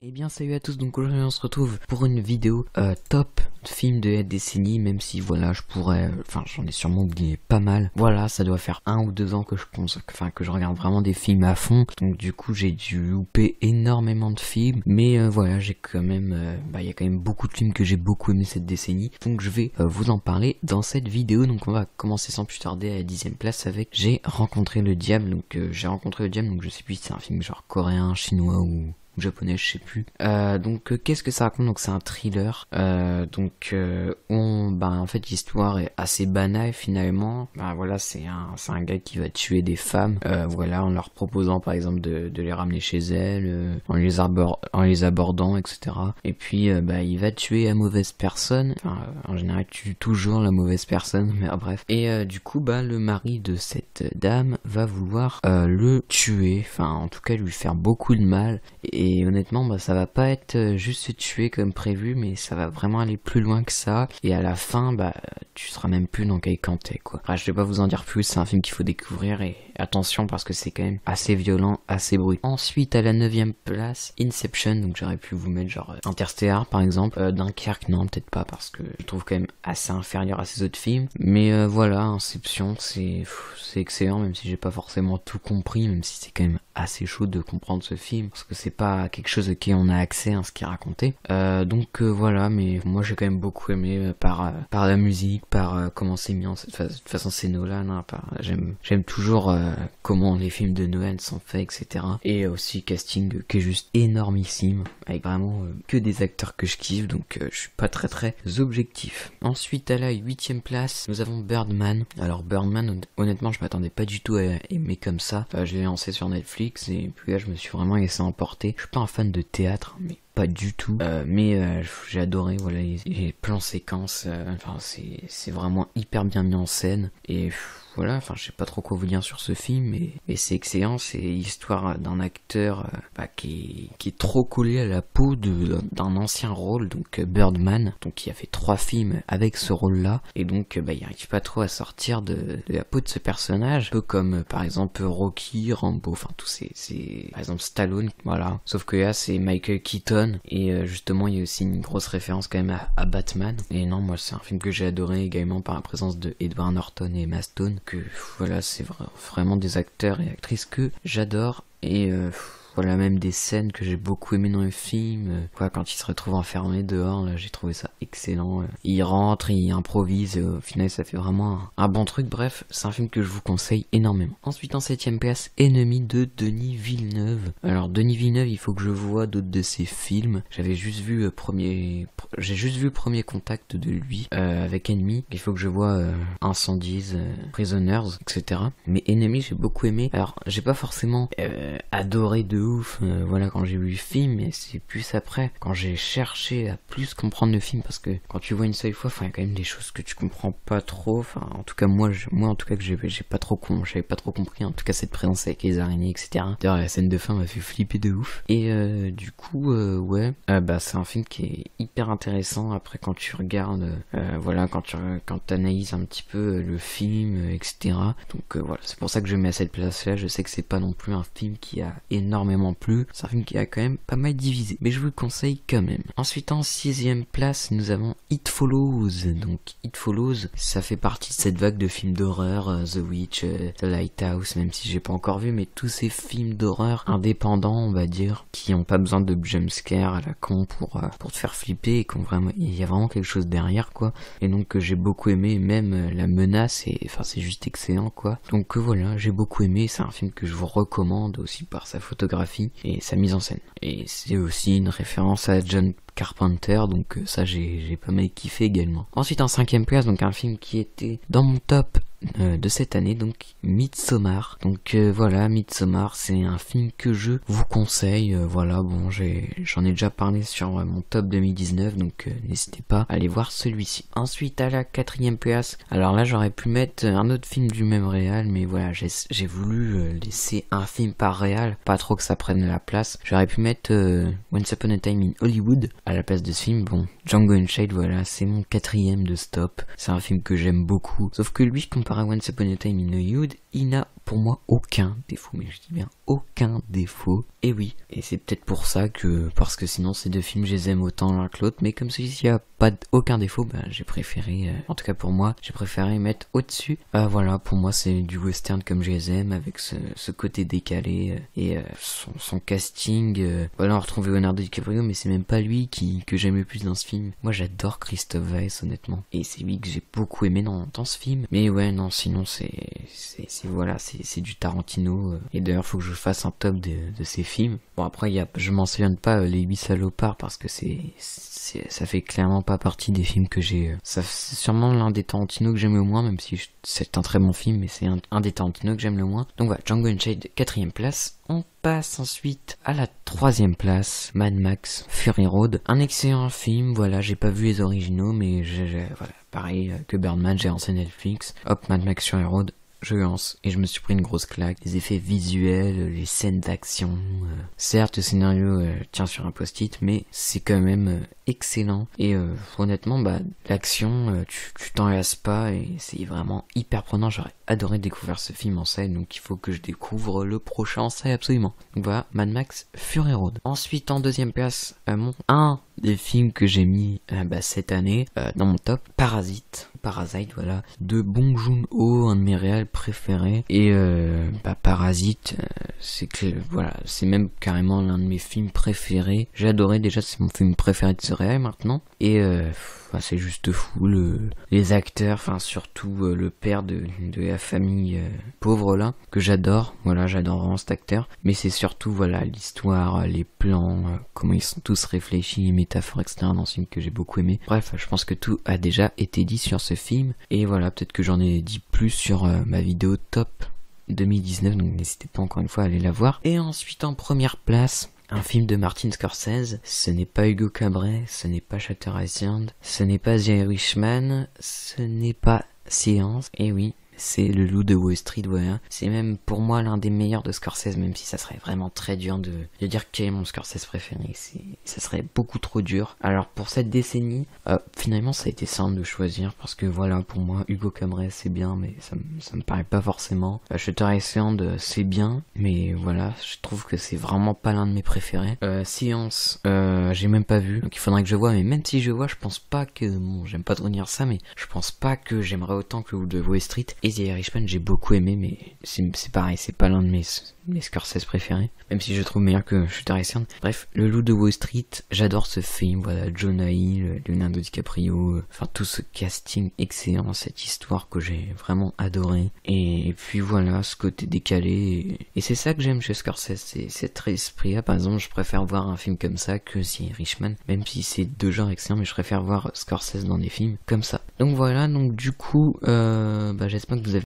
Eh bien salut à tous, donc aujourd'hui on se retrouve pour une vidéo top film de la décennie, même si voilà je pourrais, enfin j'en ai sûrement oublié pas mal. Voilà, ça doit faire 1 ou 2 ans que je pense, que je regarde vraiment des films à fond, donc du coup j'ai dû louper énormément de films, mais voilà j'ai quand même, il y a quand même beaucoup de films que j'ai beaucoup aimé cette décennie, donc je vais vous en parler dans cette vidéo. Donc on va commencer sans plus tarder à la 10e place avec J'ai rencontré le diable. Donc J'ai rencontré le diable, donc je sais plus si c'est un film genre coréen, chinois ou japonais, je sais plus. Qu'est-ce que ça raconte? Donc c'est un thriller. En fait l'histoire est assez banale finalement. Voilà, c'est un gars qui va tuer des femmes. Voilà, en leur proposant par exemple de les ramener chez elles, en les abordant, etc. Et puis il va tuer la mauvaise personne. En général, il tue toujours la mauvaise personne, mais bref. Et du coup, le mari de cette dame va vouloir le tuer. Enfin, en tout cas, lui faire beaucoup de mal. Et honnêtement, ça va pas être juste se tuer comme prévu, mais ça va vraiment aller plus loin que ça. Et à la fin, tu seras même plus dans quel camp t'es, quoi. Je vais pas vous en dire plus, c'est un film qu'il faut découvrir et attention parce que c'est quand même assez violent, assez brutal. Ensuite, à la 9e place, Inception. Donc j'aurais pu vous mettre genre Interstellar par exemple. Dunkerque, non, peut-être pas parce que je trouve quand même assez inférieur à ces autres films. Mais voilà, Inception, c'est excellent, même si j'ai pas forcément tout compris, même si c'est quand même assez chaud de comprendre ce film parce que c'est pas quelque chose auquel on a accès à ce qui est raconté. Voilà, mais moi j'ai quand même beaucoup aimé par la musique, par comment c'est mis en... De toute façon c'est Nolan, hein, j'aime toujours comment les films de Nolan sont faits, etc. Et aussi casting qui est juste énormissime, avec vraiment que des acteurs que je kiffe, donc je suis pas très objectif. Ensuite à la 8e place, nous avons Birdman. Alors Birdman, honnêtement je m'attendais pas du tout à aimer comme ça. Je l'ai lancé sur Netflix et puis là je me suis vraiment laissé emporter. Je suis pas un fan de théâtre, mais pas du tout, j'ai adoré, voilà, les plans séquences, c'est vraiment hyper bien mis en scène, et voilà, je sais pas trop quoi vous dire sur ce film, mais c'est excellent. C'est l'histoire d'un acteur qui est trop collé à la peau d'un ancien rôle, donc Birdman, donc qui a fait 3 films avec ce rôle-là, et donc il arrive pas trop à sortir de la peau de ce personnage, un peu comme par exemple Rocky, Rambo, tous ces par exemple Stallone, voilà. Sauf que là c'est Michael Keaton, et justement il y a aussi une grosse référence quand même à Batman. Et non, moi c'est un film que j'ai adoré également par la présence de Edward Norton et Emma Stone, que voilà, c'est vraiment des acteurs et actrices que j'adore. Et voilà, même des scènes que j'ai beaucoup aimées dans le film, quand il se retrouve enfermé dehors, là j'ai trouvé ça excellent. Il rentre, il improvise, et au final ça fait vraiment un bon truc. Bref, c'est un film que je vous conseille énormément. Ensuite en 7e place, Ennemi de Denis Villeneuve. Alors Denis Villeneuve, il faut que je vois d'autres de ses films. J'ai juste vu le premier contact de lui avec Ennemi. Il faut que je vois Incendies, Prisoners, etc. Mais Ennemi j'ai beaucoup aimé. Alors j'ai pas forcément adoré de ouf, voilà, quand j'ai vu le film, mais c'est plus après, quand j'ai cherché à plus comprendre le film, parce que quand tu vois une seule fois, il y a quand même des choses que tu comprends pas trop, en tout cas moi en tout cas que j'avais pas trop compris, en tout cas cette présence avec les araignées, etc. D'ailleurs la scène de fin m'a fait flipper de ouf, et du coup c'est un film qui est hyper intéressant après quand tu regardes, voilà, quand t'analyses un petit peu le film, etc. Donc voilà, c'est pour ça que je mets à cette place là. Je sais que c'est pas non plus un film qui a énormément plu, c'est un film qui a quand même pas mal divisé, mais je vous le conseille quand même. Ensuite en 6e place, nous avons It Follows. Donc It Follows, ça fait partie de cette vague de films d'horreur, The Witch, The Lighthouse, même si j'ai pas encore vu, mais tous ces films d'horreur indépendants, on va dire, qui ont pas besoin de jumpscare à la con pour te faire flipper, et il y a vraiment quelque chose derrière, quoi. Et donc que j'ai beaucoup aimé, même la menace, et c'est juste excellent, quoi. Donc voilà, j'ai beaucoup aimé, c'est un film que je vous recommande aussi par sa photographie et sa mise en scène. Et c'est aussi une référence à John Carpenter, donc ça j'ai pas mal kiffé également. Ensuite en 5e place, donc un film qui était dans mon top de cette année, donc Midsommar. Donc voilà, Midsommar, c'est un film que je vous conseille. Voilà, bon, j'en ai déjà parlé sur mon top 2019, donc n'hésitez pas à aller voir celui-ci. Ensuite à la 4e place, alors là j'aurais pu mettre un autre film du même réal, mais voilà, j'ai voulu laisser un film par réal, pas trop que ça prenne la place. J'aurais pu mettre Once Upon a Time in Hollywood à la place de ce film. Bon, Django Unchained, voilà, c'est mon 4e de stop. C'est un film que j'aime beaucoup, sauf que lui, comparé à Once Upon a Time in Hollywood, il n'a pour moi aucun défaut, mais je dis bien aucun défaut. Et oui, et c'est peut-être pour ça que, parce que sinon ces deux films je les aime autant l'un que l'autre, mais comme celui-ci a pas aucun défaut, bah, j'ai préféré, en tout cas pour moi, j'ai préféré mettre au-dessus. Voilà, pour moi c'est du western comme je les aime, avec ce côté décalé, et son casting, voilà on retrouve Leonardo DiCaprio, mais c'est même pas lui que j'aime le plus dans ce film. Moi j'adore Christophe Waltz honnêtement, et c'est lui que j'ai beaucoup aimé dans ce film. Mais ouais non, sinon c'est du Tarantino, et d'ailleurs faut que je fasse un top de ces films. Bon après je mentionne pas Les 8 salopards parce que ça fait clairement pas partie des films que j'ai. C'est sûrement l'un des Tarantino que j'aime le moins, même si c'est un très bon film, mais c'est un des Tarantino que j'aime le moins. Donc voilà, Django Unchained 4ème place. On passe ensuite à la 3ème place, Mad Max Fury Road. Un excellent film, voilà, j'ai pas vu les originaux, mais voilà, pareil que Birdman, j'ai lancé Netflix. Hop, Mad Max Fury Road. Je lance et je me suis pris une grosse claque. Les effets visuels, les scènes d'action. Certes, le scénario tient sur un post-it, mais c'est quand même excellent. Et honnêtement, bah l'action, tu t'en lasses pas et c'est vraiment hyper prenant. J'aurais adoré découvrir ce film en salle, donc il faut que je découvre le prochain en salle absolument. Donc voilà, Mad Max Fury Road. Ensuite, en 2ème place, un des films que j'ai mis cette année dans mon top, Parasite, voilà, de Bong Joon-ho, un de mes réals préférés. Et Parasite, c'est même carrément l'un de mes films préférés. J'ai adoré, déjà c'est mon film préféré de ce réal maintenant. Et c'est juste fou, les acteurs, enfin surtout le père de la famille pauvre là, que j'adore. Voilà, j'adore vraiment cet acteur. Mais c'est surtout voilà l'histoire, les plans, comment ils sont tous réfléchis, les métaphores, etc. dans ce film que j'ai beaucoup aimé. Bref, je pense que tout a déjà été dit sur ce film. Et voilà, peut-être que j'en ai dit plus sur ma vidéo top 2019, donc n'hésitez pas encore une fois à aller la voir. Et ensuite en première place, un film de Martin Scorsese. Ce n'est pas Hugo Cabret, ce n'est pas Shutter Island, ce n'est pas The Irishman, ce n'est pas Séance. Et oui, c'est Le Loup de Wall Street, voilà. C'est même pour moi l'un des meilleurs de Scorsese, même si ça serait vraiment très dur de dire quel est mon Scorsese préféré. Ça serait beaucoup trop dur. Alors pour cette décennie, finalement ça a été simple de choisir, parce que voilà, pour moi Hugo Cabret c'est bien, mais ça me paraît pas forcément. Shutter Island c'est bien, mais voilà, je trouve que c'est vraiment pas l'un de mes préférés. Séance, j'ai même pas vu, donc il faudrait que je vois, mais même si je vois, je pense pas que, bon j'aime pas trop dire ça, mais je pense pas que j'aimerais autant que Le Loup de Wall Street. Et The Irishman j'ai beaucoup aimé, mais c'est pareil, c'est pas l'un de mes Scorsese préférés, même si je trouve meilleur que Shutter Island. Bref, Le Loup de Wall Street, j'adore ce film, voilà, Jonah Hill, Leonardo DiCaprio, enfin tout ce casting excellent, cette histoire que j'ai vraiment adoré, et puis voilà, ce côté décalé, et c'est ça que j'aime chez Scorsese, c'est cet esprit-là. Par exemple, je préfère voir un film comme ça que The Irishman, même si c'est deux genres excellents, mais je préfère voir Scorsese dans des films comme ça. Donc voilà, donc du coup, j'espère que vous avez